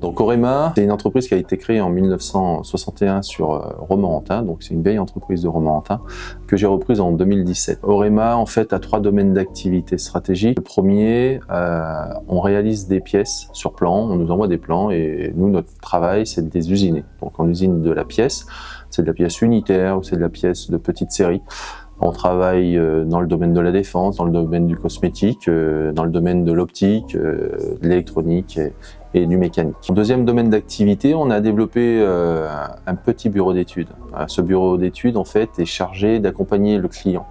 Donc Orema, c'est une entreprise qui a été créée en 1961 sur Romorantin, donc c'est une vieille entreprise de Romorantin que j'ai reprise en 2017. Orema en fait a 3 domaines d'activité stratégiques. Le premier, on réalise des pièces sur plan, on nous envoie des plans et nous notre travail c'est de les usiner. Donc on usine de la pièce, c'est de la pièce unitaire ou c'est de la pièce de petite série. On travaille dans le domaine de la défense, dans le domaine du cosmétique, dans le domaine de l'optique, de l'électronique et du mécanique. En deuxième domaine d'activité, on a développé un petit bureau d'études. Ce bureau d'études, en fait, est chargé d'accompagner le client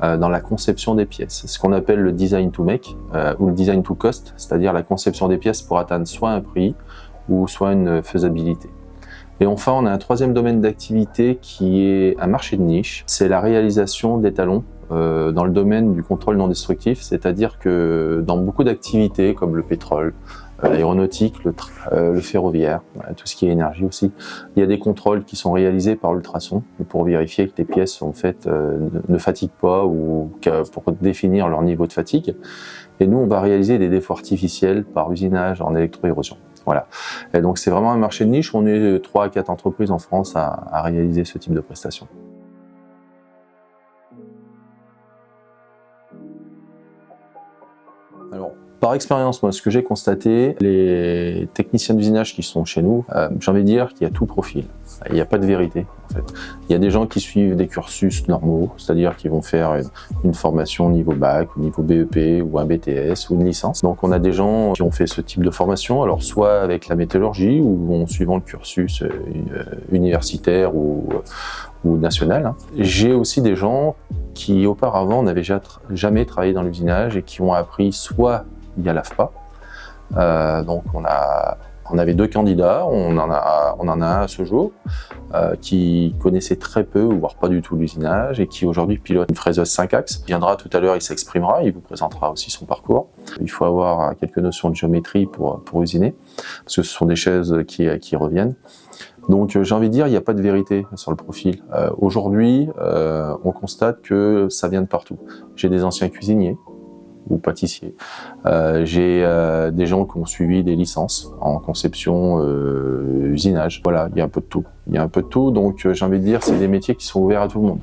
dans la conception des pièces. C'est ce qu'on appelle le design to make ou le design to cost, c'est-à-dire la conception des pièces pour atteindre soit un prix ou soit une faisabilité. Et enfin, on a un troisième domaine d'activité qui est un marché de niche. C'est la réalisation d'étalons dans le domaine du contrôle non destructif, c'est-à-dire que dans beaucoup d'activités comme le pétrole, l'aéronautique, le ferroviaire, tout ce qui est énergie aussi, il y a des contrôles qui sont réalisés par l'ultrason pour vérifier que les pièces en fait ne fatiguent pas ou pour définir leur niveau de fatigue. Et nous, on va réaliser des défauts artificiels par usinage en électroérosion. Voilà. Et donc c'est vraiment un marché de niche. On est 3 à 4 entreprises en France à réaliser ce type de prestations. Alors, par expérience, moi, ce que j'ai constaté, les techniciens d'usinage qui sont chez nous, j'ai envie de dire qu'il y a tout profil. Il n'y a pas de vérité, en fait. Il y a des gens qui suivent des cursus normaux, c'est-à-dire qu'ils vont faire une formation niveau bac, ou niveau BEP, ou un BTS, ou une licence. Donc, on a des gens qui ont fait ce type de formation, alors soit avec la métallurgie, ou en suivant le cursus universitaire ou national. J'ai aussi des gens qui, auparavant, n'avaient jamais travaillé dans l'usinage et qui ont appris soit via l'AFPA. Donc on avait 2 candidats, on en a un à ce jour, qui connaissait très peu, voire pas du tout l'usinage, et qui aujourd'hui pilote une fraiseuse 5 axes. Il viendra tout à l'heure, il s'exprimera, il vous présentera aussi son parcours. Il faut avoir quelques notions de géométrie pour usiner, parce que ce sont des choses qui reviennent. Donc j'ai envie de dire, il n'y a pas de vérité sur le profil. Aujourd'hui, on constate que ça vient de partout. J'ai des anciens cuisiniers ou pâtissiers. J'ai des gens qui ont suivi des licences en conception, usinage. Voilà, il y a un peu de tout. Il y a un peu de tout, donc j'ai envie de dire, c'est des métiers qui sont ouverts à tout le monde.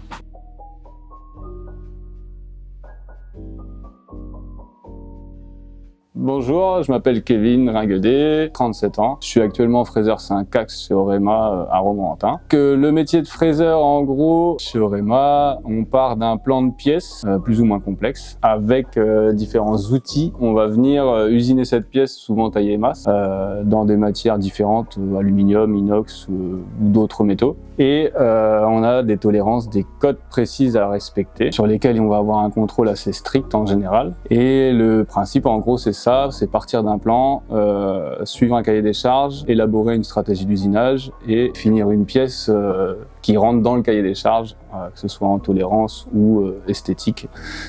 Bonjour, je m'appelle Kevin Ringuedet, 37 ans. Je suis actuellement fraiseur 5 axes chez Orema à Romorantin. Le métier de fraiseur, en gros, chez Orema, on part d'un plan de pièce plus ou moins complexe avec différents outils. On va venir usiner cette pièce, souvent taillée masse, dans des matières différentes, aluminium, inox ou d'autres métaux. Et on a des tolérances, des codes précises à respecter, sur lesquels on va avoir un contrôle assez strict en général. Et le principe, en gros, c'est ça, c'est partir d'un plan, suivre un cahier des charges, élaborer une stratégie d'usinage et finir une pièce qui rentre dans le cahier des charges, que ce soit en tolérance ou esthétique,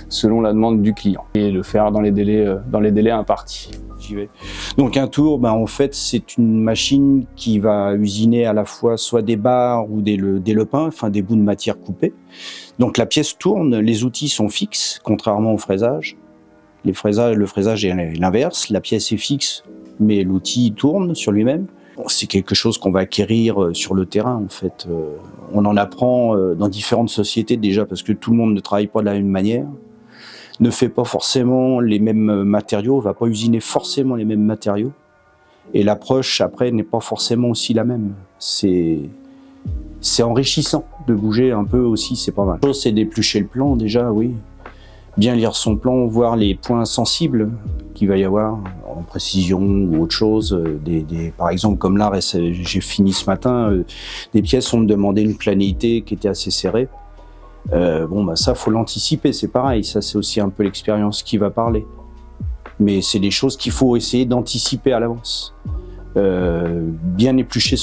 selon la demande du client. Et le faire dans les délais impartis. J'y vais. Donc un tour, en fait, c'est une machine qui va usiner à la fois soit des barres ou des lepins, enfin des bouts de matière coupée. Donc la pièce tourne, les outils sont fixes, contrairement au fraisage. Le fraisage est l'inverse, la pièce est fixe, mais l'outil tourne sur lui-même. C'est quelque chose qu'on va acquérir sur le terrain, en fait. On en apprend dans différentes sociétés déjà, parce que tout le monde ne travaille pas de la même manière, ne fait pas forcément les mêmes matériaux, va pas usiner forcément les mêmes matériaux. Et l'approche, après, n'est pas forcément aussi la même. C'est enrichissant de bouger un peu aussi, c'est pas mal. La chose, c'est d'éplucher le plan, déjà, oui. Bien lire son plan, voir les points sensibles qu'il va y avoir en précision ou autre chose. Par exemple, comme là, j'ai fini ce matin, des pièces, on me demandait une planéité qui était assez serrée. Ça, faut l'anticiper, c'est pareil. Ça, c'est aussi un peu l'expérience qui va parler. Mais c'est des choses qu'il faut essayer d'anticiper à l'avance. Bien éplucher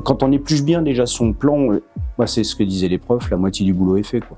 Quand on épluche bien déjà son plan, c'est ce que disaient les profs, la moitié du boulot est fait, quoi.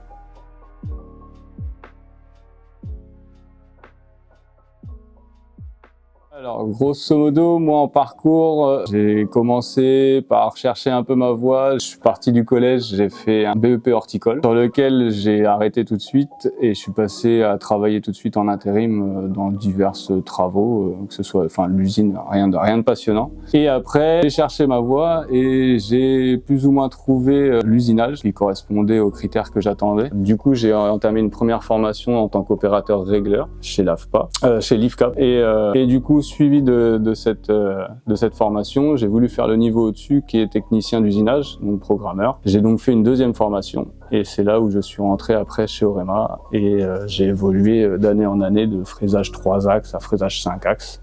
Alors, grosso modo, moi en parcours, j'ai commencé par chercher un peu ma voie. Je suis parti du collège, j'ai fait un BEP horticole sur lequel j'ai arrêté tout de suite et je suis passé à travailler tout de suite en intérim dans divers travaux, que ce soit, enfin, l'usine, rien de passionnant. Et après, j'ai cherché ma voie et j'ai plus ou moins trouvé l'usinage qui correspondait aux critères que j'attendais. Du coup, j'ai entamé une première formation en tant qu'opérateur régleur chez l'AFPA, chez l'IFCAP, et du coup, suivi de cette formation, j'ai voulu faire le niveau au-dessus qui est technicien d'usinage, donc programmeur. J'ai donc fait une deuxième formation et c'est là où je suis rentré après chez Orema et j'ai évolué d'année en année de fraisage 3 axes à fraisage 5 axes,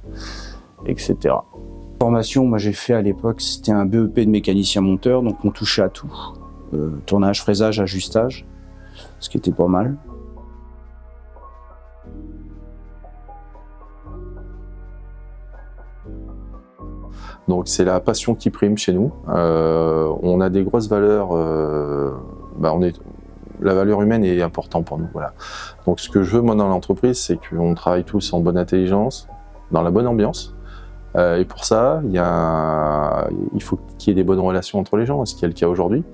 etc. Formation, moi j'ai fait à l'époque, c'était un BEP de mécanicien monteur, donc on touchait à tout. Tournage, fraisage, ajustage, ce qui était pas mal. Donc c'est la passion qui prime chez nous. On a des grosses valeurs. La valeur humaine est importante pour nous. Voilà. Donc ce que je veux moi dans l'entreprise, c'est qu'on travaille tous en bonne intelligence, dans la bonne ambiance. Et pour ça, il faut qu'il y ait des bonnes relations entre les gens, ce qui est le cas aujourd'hui,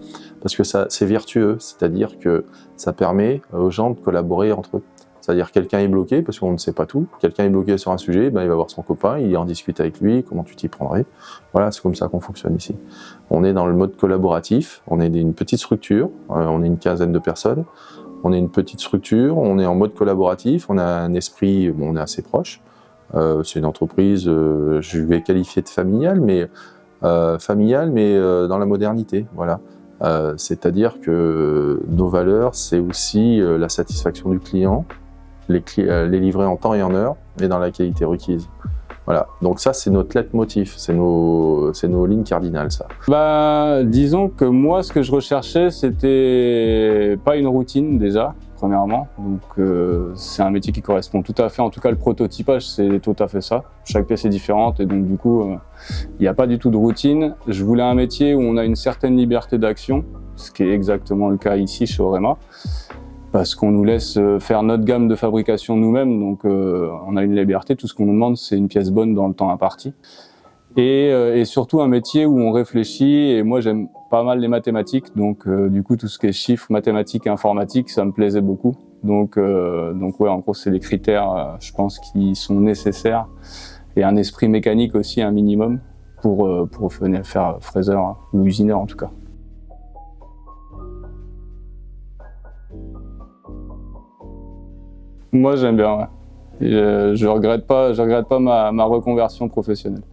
parce que c'est vertueux, c'est-à-dire que ça permet aux gens de collaborer entre eux. C'est-à-dire quelqu'un est bloqué parce qu'on ne sait pas tout, quelqu'un est bloqué sur un sujet, ben, il va voir son copain, il en discute avec lui, comment tu t'y prendrais. Voilà, c'est comme ça qu'on fonctionne ici. On est dans le mode collaboratif, on est une petite structure, on est une quinzaine de personnes, on est une petite structure, on est en mode collaboratif, on a un esprit, on est assez proche. C'est une entreprise, je vais qualifier de familiale, mais dans la modernité, voilà. C'est-à-dire que nos valeurs, c'est aussi la satisfaction du client, les livrer en temps et en heure, et dans la qualité requise. Voilà, donc ça c'est notre leitmotiv, c'est nos lignes cardinales ça. Disons que moi ce que je recherchais c'était pas une routine déjà, premièrement, donc c'est un métier qui correspond tout à fait, en tout cas le prototypage c'est tout à fait ça, chaque pièce est différente et donc du coup il n'y a pas du tout de routine. Je voulais un métier où on a une certaine liberté d'action, ce qui est exactement le cas ici chez Orema, parce qu'on nous laisse faire notre gamme de fabrication nous-mêmes, donc on a une liberté, tout ce qu'on nous demande c'est une pièce bonne dans le temps imparti. Et surtout un métier où on réfléchit, et moi j'aime pas mal les mathématiques, donc du coup tout ce qui est chiffres, mathématiques et informatique, ça me plaisait beaucoup. Donc ouais, en gros c'est des critères, je pense, qui sont nécessaires, et un esprit mécanique aussi un minimum pour venir faire fraiseur ou usineur en tout cas. Moi j'aime bien, ouais. Je regrette pas ma reconversion professionnelle.